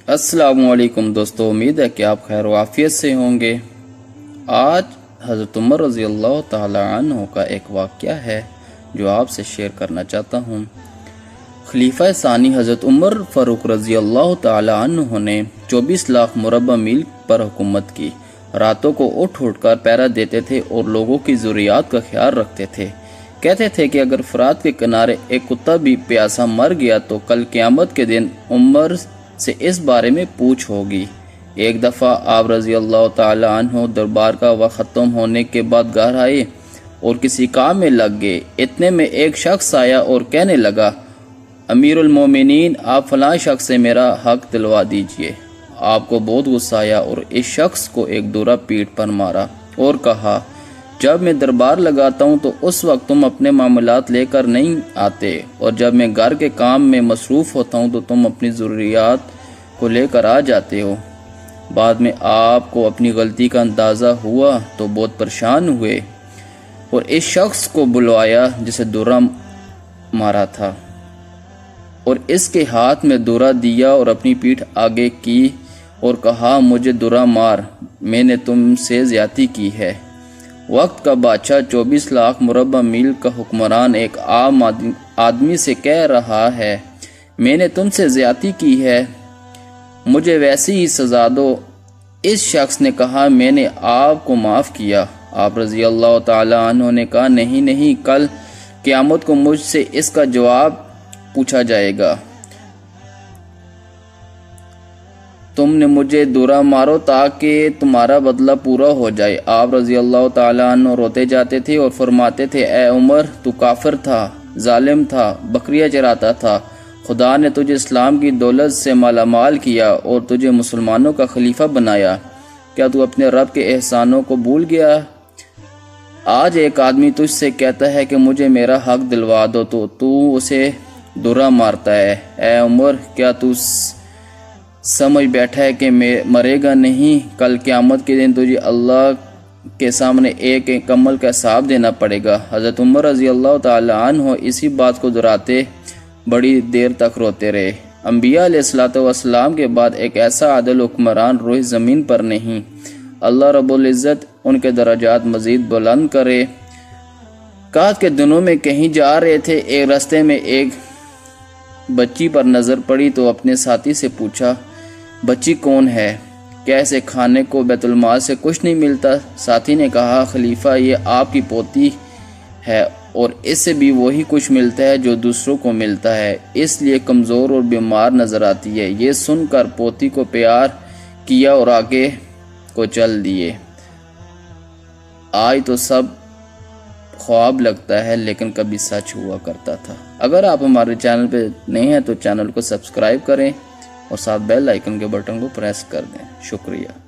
السلام علیکم دوستو، امید ہے کہ آپ خیر و عافیت سے ہوں گے۔ آج حضرت عمر رضی اللہ تعالی عنہ کا ایک واقعہ ہے جو آپ سے شیئر کرنا چاہتا ہوں۔ خلیفہ ثانی حضرت عمر فاروق رضی اللہ تعالی عنہ نے 24 لاکھ مربع میل پر حکومت کی۔ راتوں کو اٹھ کر پہرا دیتے تھے اور لوگوں کی ضروریات کا خیال رکھتے تھے۔ کہتے تھے کہ اگر فرات کے کنارے ایک کتا بھی پیاسا مر گیا تو کل قیامت کے دن عمر سے اس بارے میں پوچھ ہوگی۔ ایک دفعہ آپ رضی اللہ تعالی عنہ دربار کا وقت ختم ہونے کے بعد گھر آئے اور کسی کام میں لگ گئے۔ اتنے میں ایک شخص آیا اور کہنے لگا، امیر المومنین، آپ فلاں شخص سے میرا حق دلوا دیجئے۔ آپ کو بہت غصہ آیا اور اس شخص کو ایک دورہ پیٹھ پر مارا اور کہا، جب میں دربار لگاتا ہوں تو اس وقت تم اپنے معاملات لے کر نہیں آتے، اور جب میں گھر کے کام میں مصروف ہوتا ہوں تو تم اپنی ضروریات کو لے کر آ جاتے ہو۔ بعد میں آپ کو اپنی غلطی کا اندازہ ہوا تو بہت پریشان ہوئے اور اس شخص کو بلوایا جسے دورہ مارا تھا اور اس کے ہاتھ میں دورہ دیا اور اپنی پیٹھ آگے کی اور کہا، مجھے دورہ مار، میں نے تم سے زیادتی کی ہے۔ وقت کا بادشاہ 24 لاکھ مربع میل کا حکمران ایک عام آدمی سے کہہ رہا ہے، میں نے تم سے زیادتی کی ہے، مجھے ویسی ہی سزا دو۔ اس شخص نے کہا، میں نے آپ کو معاف کیا۔ آپ رضی اللہ تعالی عنہ نے کہا، نہیں، کل قیامت کو مجھ سے اس کا جواب پوچھا جائے گا۔ تم نے مجھے دورہ مارو تاکہ تمہارا بدلہ پورا ہو جائے۔ آپ رضی اللہ تعالی عنہ روتے جاتے تھے اور فرماتے تھے، اے عمر، تو کافر تھا، ظالم تھا، بکریاں چراتا تھا، خدا نے تجھے اسلام کی دولت سے مالا مال کیا اور تجھے مسلمانوں کا خلیفہ بنایا، کیا تو اپنے رب کے احسانوں کو بھول گیا؟ آج ایک آدمی تجھ سے کہتا ہے کہ مجھے میرا حق دلوا دو تو اسے دورہ مارتا ہے۔ اے عمر، کیا تو سمجھ بیٹھا ہے کہ مرے گا نہیں؟ کل قیامت کے دن تجھے اللہ کے سامنے ایک عمل کا حساب دینا پڑے گا۔ حضرت عمر رضی اللہ تعالی عنہ اسی بات کو دہراتے بڑی دیر تک روتے رہے۔ انبیاء علیہ السلام کے بعد ایک ایسا عادل حکمران روح زمین پر نہیں۔ اللہ رب العزت ان کے درجات مزید بلند کرے۔ قحط کے دنوں میں کہیں جا رہے تھے، ایک راستے میں ایک بچی پر نظر پڑی تو اپنے ساتھی سے پوچھا، بچی کون ہے؟ کیا اسے کھانے کو بیت المال سے کچھ نہیں ملتا؟ ساتھی نے کہا، خلیفہ، یہ آپ کی پوتی ہے اور اس سے بھی وہی کچھ ملتا ہے جو دوسروں کو ملتا ہے، اس لیے کمزور اور بیمار نظر آتی ہے۔ یہ سن کر پوتی کو پیار کیا اور آگے کو چل دیے۔ آج تو سب خواب لگتا ہے لیکن کبھی سچ ہوا کرتا تھا۔ اگر آپ ہمارے چینل پہ نئے ہیں تو چینل کو سبسکرائب کریں اور ساتھ بیل آئیکن کے بٹن کو پریس کر دیں۔ شکریہ۔